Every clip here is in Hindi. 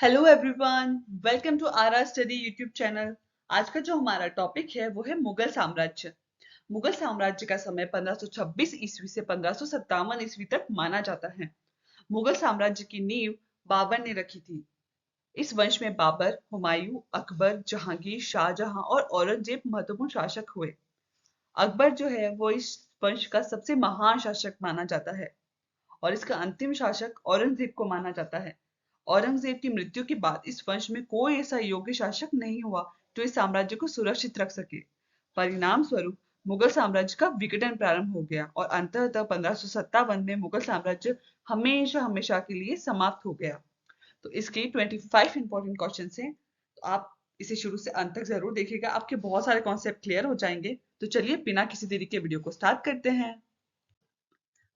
Hello everyone, welcome to R Study YouTube channel. आज का जो हमारा टॉपिक है वो है मुगल साम्राज्य। मुगल साम्राज्य का समय 1526 ईस्वी से 1557 ईस्वी तक माना जाता है। मुगल साम्राज्य की नींव बाबर ने रखी थी। इस वंश में बाबर, हुमायूं, अकबर, जहांगीर, शाहजहां और औरंगजेब महत्वपूर्ण शासक हुए। अकबर जो है वो इस वंश का सबसे महान शासक माना जाता है और इसका अंतिम शासक औरंगजेब को माना जाता है। औरंगजेब की मृत्यु के बाद इस वंश में कोई ऐसा योग्य शासक नहीं हुआ जो इस साम्राज्य को सुरक्षित रख सके। परिणाम स्वरूप मुगल साम्राज्य का विघटन प्रारंभ हो गया और अंततः 1557 में मुगल साम्राज्य हमेशा हमेशा के लिए समाप्त हो गया। तो इसके 25 इंपॉर्टेंट क्वेश्चन हैं, तो आप इसे शुरू से अंत तक जरूर देखिएगा, आपके बहुत सारे कॉन्सेप्ट क्लियर हो जाएंगे। तो चलिए बिना किसी देरी के वीडियो को स्टार्ट करते हैं।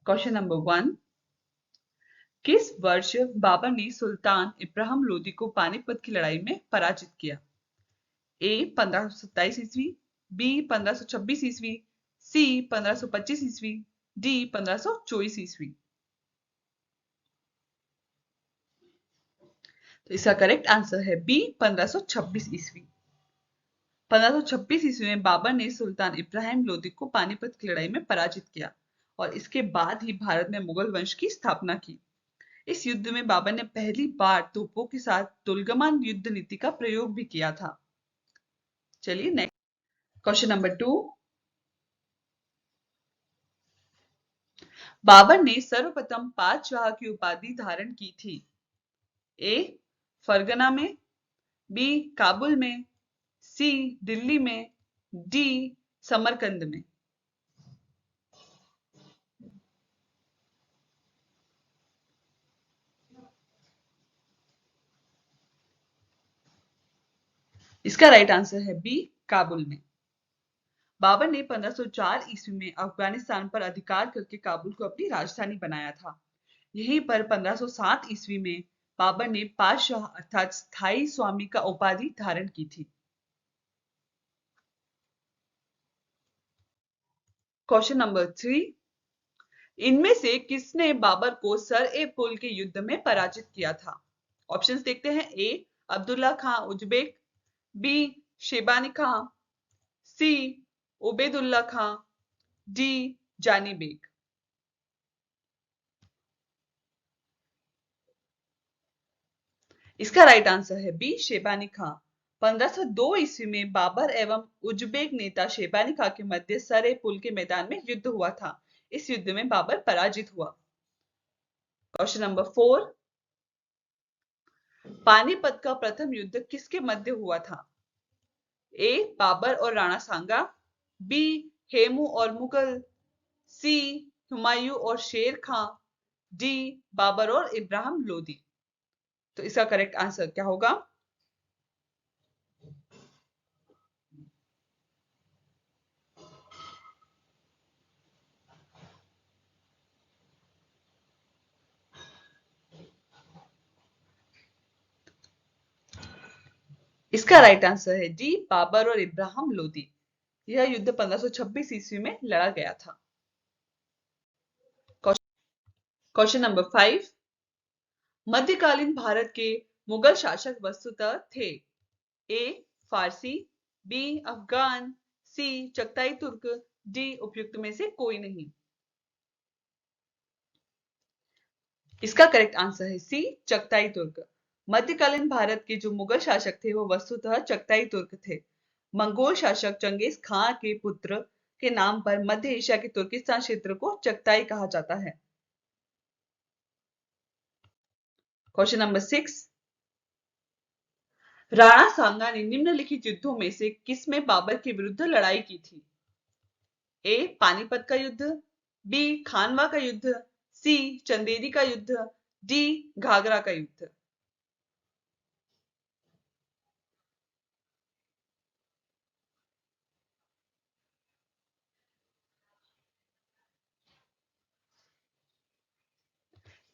क्वेश्चन नंबर 1, किस वर्ष बाबर ने सुल्तान इब्राहिम लोदी को पानीपत की लड़ाई में पराजित किया? ए 1527 ईस्वी, बी 1526 ईस्वी, सी 1525 ईस्वी, डी 1524 ईस्वी। तो इसका करेक्ट आंसर है बी 1526 ईस्वी। 1526 ईस्वी में बाबर ने सुल्तान इब्राहिम लोदी को पानीपत की लड़ाई में पराजित किया और इसके बाद ही भारत में मुगल वंश की स्थापना की। इस युद्ध में बाबर ने पहली बार तोपों के साथ तुलगमान युद्ध नीति का प्रयोग भी किया था। चलिए नेक्स्ट क्वेश्चन नंबर 2, बाबर ने सर्वप्रथम पातशाह की उपाधि धारण की थी? ए फरगना में, बी काबुल में, सी दिल्ली में, डी समरकंद में। इसका राइट आंसर है बी काबुल में। बाबर ने 1504 ईस्वी में अफगानिस्तान पर अधिकार करके काबुल को अपनी राजधानी बनाया था। यहीं पर 1507 ईस्वी में बाबर ने पातशाह अर्थात स्थायी स्वामी का उपाधि धारण की थी। क्वेश्चन नंबर 3, इनमें से किसने बाबर को सर ए पुल के युद्ध में पराजित किया था? ऑप्शंस देखते हैं। ए अब्दुल्ला खां उज्बेक, बी शेबानी खां, सी उबेदुल्ला खां, डी जानी बेग। इसका राइट आंसर है बी शेबानी खां। 1502 ईस्वी में बाबर एवं उज्बेक नेता शेबानी खां के मध्य सर ए पुल के मैदान में युद्ध हुआ था। इस युद्ध में बाबर पराजित हुआ। क्वेश्चन नंबर 4, पानीपत का प्रथम युद्ध किसके मध्य हुआ था? ए बाबर और राणा सांगा, बी हेमू और मुगल, सी हुमायूं और शेर खां, डी बाबर और इब्राहिम लोदी। तो इसका करेक्ट आंसर क्या होगा? इसका राइट आंसर है डी बाबर और इब्राहिम लोदी। यह युद्ध 1526 ईस्वी में लड़ा गया था। क्वेश्चन नंबर 5, मध्यकालीन भारत के मुगल शासक वस्तुतः थे? ए फारसी, बी अफगान, सी चगताई तुर्क, डी उपयुक्त में से कोई नहीं। इसका करेक्ट आंसर है सी चगताई तुर्क। मध्यकालीन भारत के जो मुगल शासक थे वो वस्तुतः चगताई तुर्क थे। मंगोल शासक चंगेज खां के पुत्र के नाम पर मध्य एशिया के तुर्किस्तान क्षेत्र को चगताई कहा जाता है। क्वेश्चन नंबर 6, राणा सांगा ने निम्नलिखित युद्धों में से किसमें बाबर के विरुद्ध लड़ाई की थी? ए पानीपत का युद्ध, बी खानवा का युद्ध, सी चंदेरी का युद्ध, डी घाघरा का युद्ध।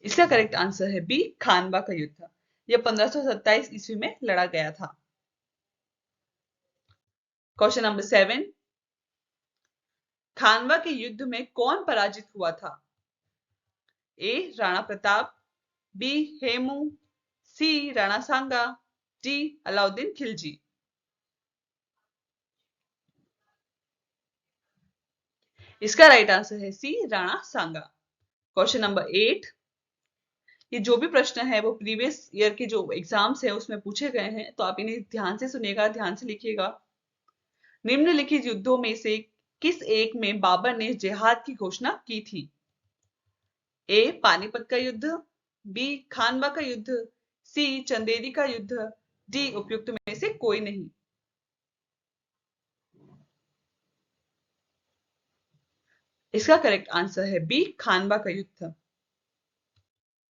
इसका करेक्ट आंसर है बी खानवा का युद्ध। यह 1527 ईस्वी में लड़ा गया था। क्वेश्चन नंबर 7, खानवा के युद्ध में कौन पराजित हुआ था? A Rana Pratap, B Hemu, C Rana Sanga, D Alauddin Khilji. इसका राइट आंसर है C Rana Sanga. Question number 8। ये जो भी प्रश्न है वो प्रीवियस ईयर के जो एग्जाम्स है उसमें पूछे गए हैं, तो आप इन्हें ध्यान से सुनिएगा, ध्यान से लिखिएगा। निम्नलिखित युद्धों में से किस एक में बाबर ने जिहाद की घोषणा की थी? ए पानीपत का युद्ध, बी खानवा का युद्ध, सी चंदेरी का युद्ध, डी उपयुक्त में से कोई नहीं। इसका करेक्ट आंसर है बी खानवा का युद्ध।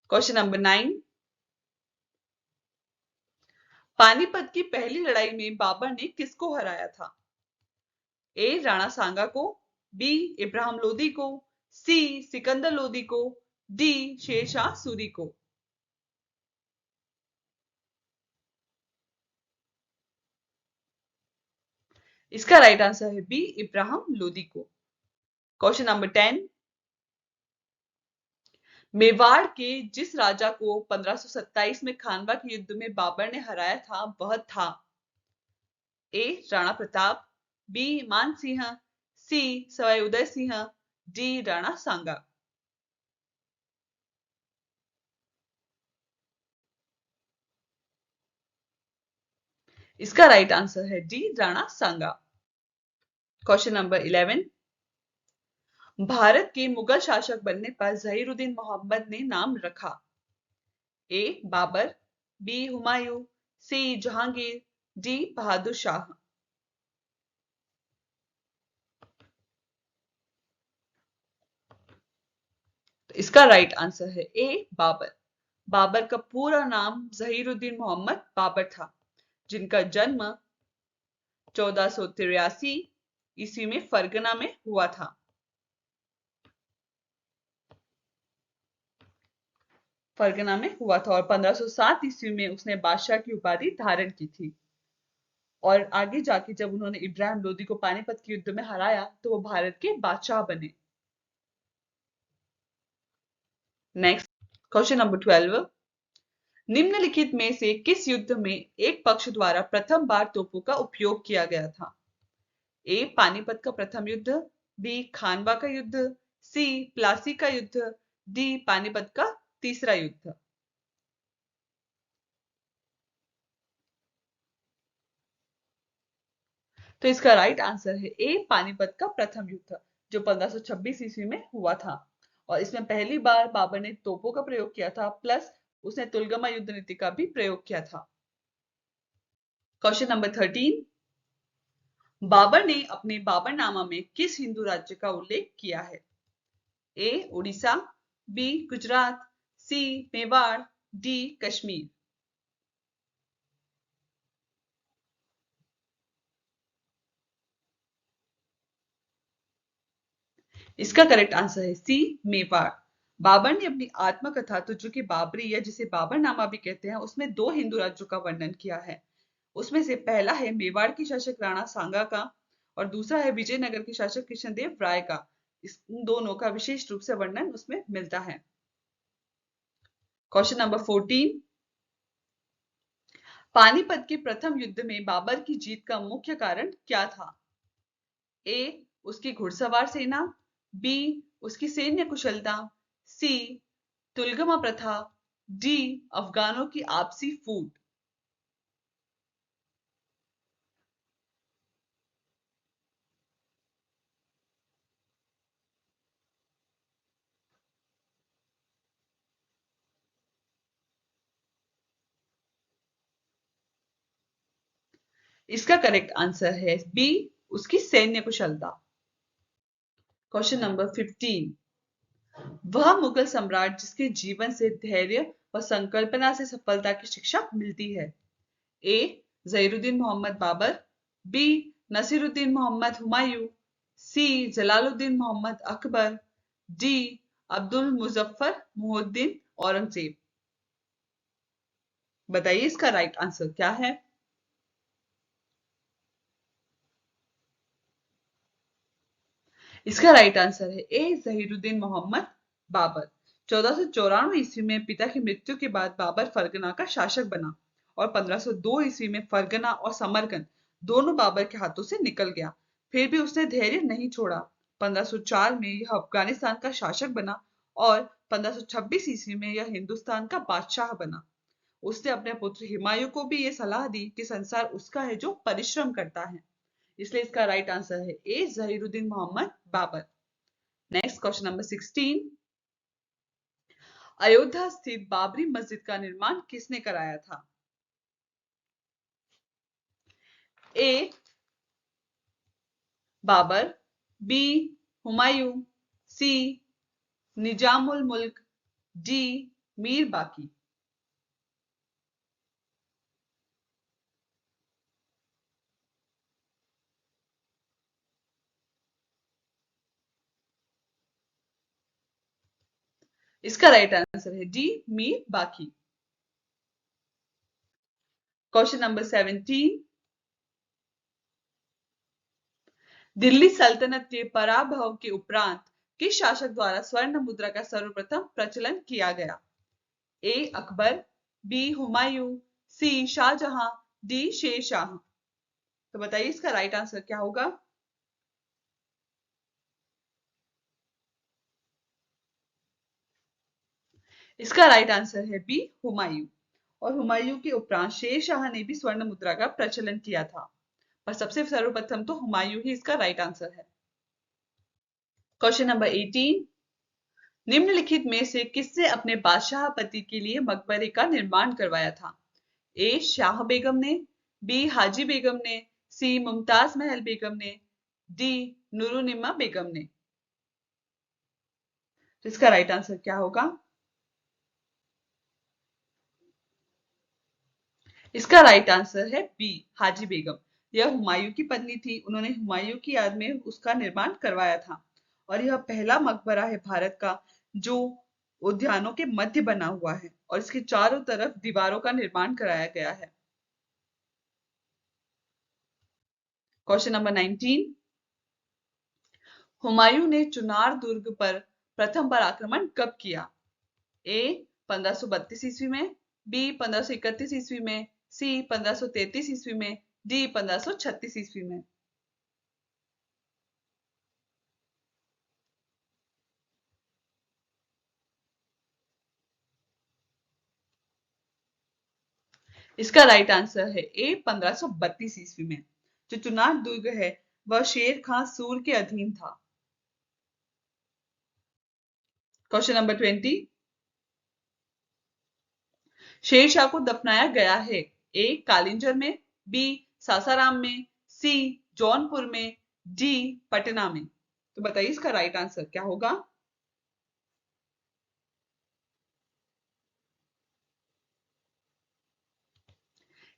Question number 9। पानीपत की पहली लड़ाई में बाबर ने किसको हराया था? ए राणा सांगा को, बी इब्राहिम लोदी को, सी सिकंदर लोदी को, डी शेरशाह सूरी को। इसका राइट आंसर है बी इब्राहिम लोदी को। Question number 10। मेवाड़ के जिस राजा को 1527 में खानवा के युद्ध में बाबर ने हराया था वह था? A Rana Pratap, B Man Singh, C Sawai Uday Singh, D Rana Sanga. इसका राइट आंसर है D Rana Sanga. Question number 11। Bharat के मुगल शासक बनने पर जहीरुद्दीन मोहम्मद ने नाम रखा? ए बाबर, बी हुमायूं, सी जहांगीर, डी बहादुर शाह। तो इसका राइट आंसर है ए बाबर। बाबर का पूरा नाम जहीरुद्दीन मोहम्मद बाबर था, जिनका जन्म 1483 ईस्वी में फरगना में हुआ था। फरगना में हुआ था और 1507 ईस्वी में उसने बादशाह की उपाधि धारण की थी। और आगे जाके जब उन्होंने इब्राहिम लोदी को पानीपत के युद्ध में हराया तो वो भारत के बादशाह बने। Next question number 12। निम्नलिखित में से किस युद्ध में एक पक्ष द्वारा प्रथम बार तोपों का उपयोग किया गया था? ए पानीपत का प्रथम युद्ध, बी खानवा का युद्ध, सी प्लासी का युद्ध, डी पानीपत का तीसरा युद्ध। तो इसका राइट आंसर है ए पानीपत का प्रथम युद्ध, जो 1526 ईस्वी में हुआ था। और इसमें पहली बार बाबर ने तोपों का प्रयोग किया था, प्लस उसने तुलगमा युद्ध नीति का भी प्रयोग किया था। Question number 13। बाबर ने अपने बाबरनामा में किस हिंदू राज्य का उल्लेख किया है? ए उड़ीसा, बी गुजरात, सी मेवाड़, डी कश्मीर। इसका करेक्ट आंसर है सी मेवाड़। बाबर ने अपनी आत्मकथा तो जो कि बाबरी या जिसे बाबरनामा भी कहते हैं उसमें दो हिंदू राज्यों का वर्णन किया है। उसमें से पहला है मेवाड़ के शासक राणा सांगा का और दूसरा है विजयनगर के शासक कृष्णदेव राय का। इस दोनों का विशेष रूप से वर्णन उसमें मिलता है। Question number 14। पानीपत के प्रथम युद्ध में बाबर की जीत का मुख्य कारण क्या था? ए उसकी घुड़सवार सेना, बी उसकी सैन्य कुशलता, सी तुलगमा प्रथा, डी अफगानों की आपसी फूट। इसका करेक्ट आंसर है बी उसकी सैन्य कुशलता। Question number 15। वह मुगल सम्राट जिसके जीवन से धैर्य व संकल्पना से सफलता की शिक्षा मिलती है? A Zahiruddin Muhammad Babar, B Naseeruddin Mohammad Humayun, C Jalaluddin Mohammad Akbar, D Abdul Muzaffar Mohiuddin Aurangzeb. बताइए इसका राइट आंसर क्या है? इसका राइट आंसर है ए जहीरुद्दीन मोहम्मद बाबर, 1494 ईस्वी में पिता की मृत्यु के बाद बाबर फरगना का शासक बना और 1502 ईस्वी में फरगना और समरकंद दोनों बाबर के हाथों से निकल गया। फिर भी उसने धैर्य नहीं छोड़ा। 1504 में यह अफगानिस्तान का शासक बना और 1526 ईस्वी में यह हिंदुस्तान का बादशाह बना। उसने अपने पुत्र हुमायूं को भी ये सलाह दी कि संसार उसका है जो परिश्रम करता है। इसलिए इसका राइट आंसर है A, Zahiruddin Muhammad Babur. Next question number 16। Ayodhya स्थित बाबरी मस्जिद का निर्माण किसने कराया था? A Babur, B Humayun, C Nizamul Mulk, D Mir Baqi. इसका राइट आंसर है D Mir Baqi. Question number 17। Delhi सल्तनत के पराभव के उपरांत किस शासक द्वारा स्वर्ण मुद्रा का सर्वप्रथम प्रचलन किया गया? ए अकबर, बी हुमायूं, सी शाहजहां, डी शेर शाह। तो बताइए इसका राइट आंसर क्या होगा? इसका राइट आंसर है बी हुमायूं। और हुमायूं के उपरांत शेर शाह ने भी स्वर्ण मुद्रा का प्रचलन किया था, पर सबसे सर्वप्रथम तो हुमायूं ही इसका राइट आंसर है। Question number 18। निम्नलिखित में से किसने अपने बादशाह पति के लिए मकबरे का निर्माण करवाया था? ए शाह बेगम ने, बी हाजी बेगम ने, सी मुमताज महल बेगम ने, डी नूरुन्निमा बेगम ने। तो इसका राइट आंसर क्या होगा? इसका राइट आंसर है बी हाजी बेगम। यह हुमायूं की पत्नी थी। उन्होंने हुमायूं की याद में उसका निर्माण करवाया था और यह पहला मकबरा है भारत का जो उद्यानों के मध्य बना हुआ है और इसके चारों तरफ दीवारों का निर्माण कराया गया है। Question number 19। हुमायूं ने चुनार दुर्ग पर प्रथम बार आक्रमण कब किया? ए 1532 ईस्वी में, बी 1531 ईस्वी में, सी 1533 ईस्वी में, डी 1536 ईस्वी में। इसका राइट आंसर है ए 1532 ईस्वी में। जो चुनार दुर्ग है वह शेर खां सूर के अधीन था। Question number 20। शेर शाह को दफनाया गया है ए कालिंजर में, बी सासाराम में, सी जौनपुर में, डी पटना में। तो बताइए इसका राइट आंसर क्या होगा?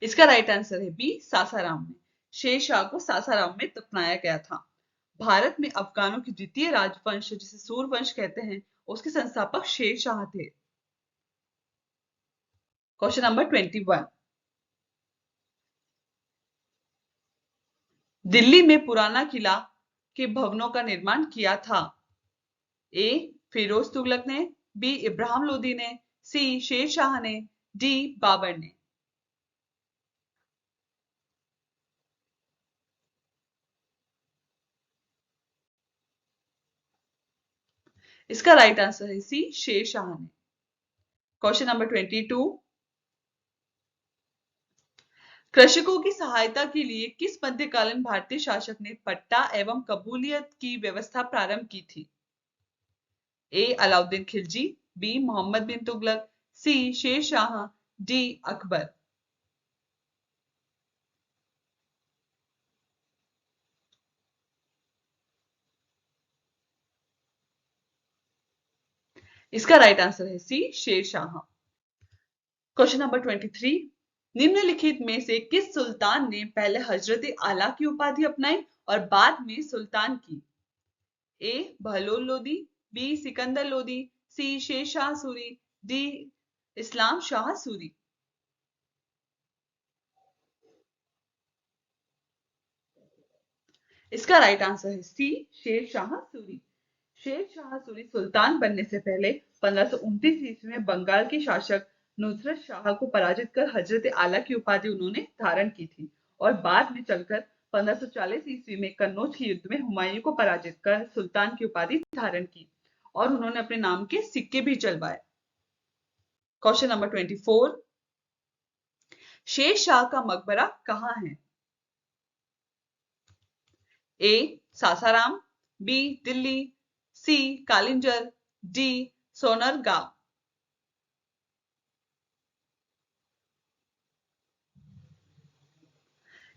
इसका राइट आंसर है बी सासाराम में। शेर शाह को सासाराम में दफनाया गया था। भारत में अफगानों की द्वितीय राजवंश जिसे सूरवंश कहते हैं उसके संस्थापक शेर शाह थे। Question number 21। दिल्ली में पुराना किला के भवनों का निर्माण किया था? ए फिरोज तुगलक ने, बी इब्राहिम लोदी ने, सी शेर शाह ने, डी बाबर ने। इसका राइट आंसर है सी शेर शाह ने। Question number 22। कृषकों की सहायता के लिए किस मध्यकालीन भारतीय शासक ने पट्टा एवं कबूलियत की व्यवस्था प्रारंभ की थी? ए अलाउद्दीन खिलजी, बी मोहम्मद बिन तुगलक, सी शेर शाह, डी अकबर। इसका राइट आंसर है सी शेर शाह। Question number 23। निम्नलिखित में से किस सुल्तान ने पहले हजरत आला की उपाधि अपनाई और बाद में सुल्तान की? ए बहलोल लोदी, बी सिकंदर लोदी, सी शेर शाह सूरी, डी इस्लाम शाह सूरी। इसका राइट आंसर है सी शेर शाह सूरी। शेर शाह सूरी सुल्तान बनने से पहले 1529 ईस्वी में बंगाल के शासक नुसरत शाह को पराजित कर हजरत आला की उपाधि उन्होंने धारण की थी और बाद में चलकर 1540 ईस्वी में कन्नौज के युद्ध में हुमायूं को पराजित कर सुल्तान की उपाधि धारण की और उन्होंने अपने नाम के सिक्के भी चलवाए। क्वेश्चन नंबर 24, शेर शाह का मकबरा कहाँ है? ए सासाराम, बी दिल्ली, सी कालिंजर, डी सोनरगांव।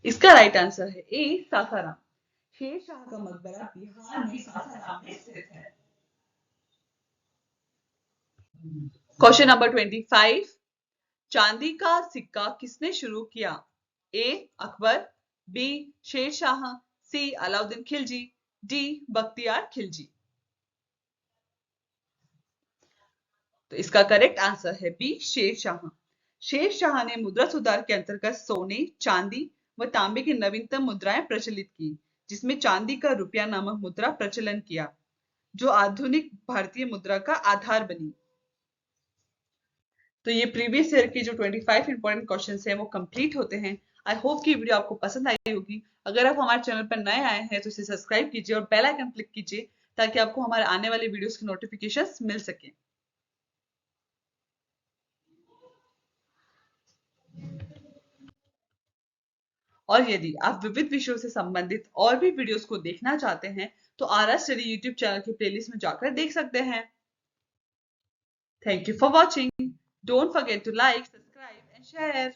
इसका राइट आंसर है ए सासाराम। शेर शाह का मकबरा बिहार में सासाराम में स्थित है। क्वेश्चन नंबर 25, चांदी का सिक्का किसने शुरू किया? ए अकबर, बी शेर शाह, सी अलाउद्दीन खिलजी, डी बख्तियार खिलजी। तो इसका करेक्ट आंसर है बी शेर शाह। शेर शाह ने मुद्रा सुधार के अंतर्गत सोने, चांदी व तांबे की नवीनतम मुद्राएं प्रचलित की, जिसमें चांदी का रुपया नामक मुद्रा प्रचलन किया, जो आधुनिक भारतीय मुद्रा का आधार बनी। तो ये प्रीवियस ईयर के जो 25 इंपॉर्टेंट क्वेश्चंस हैं वो कंप्लीट होते हैं। आई होप कि वीडियो आपको पसंद आई होगी। अगर आप हमारे चैनल पर नए आए हैं तो इसे सब्सक्राइब कीजिए और बेल आइकन क्लिक कीजिए ताकि आपको हमारे आने वाले वीडियोस की नोटिफिकेशंस मिल सके। और यदि आप विविध विषयों से संबंधित और भी वीडियोस को देखना चाहते हैं तो आर स्टडी यूट्यूब चैनल की प्लेलिस्ट में जाकर देख सकते हैं। Thank you for watching. Don't forget to like, subscribe and share.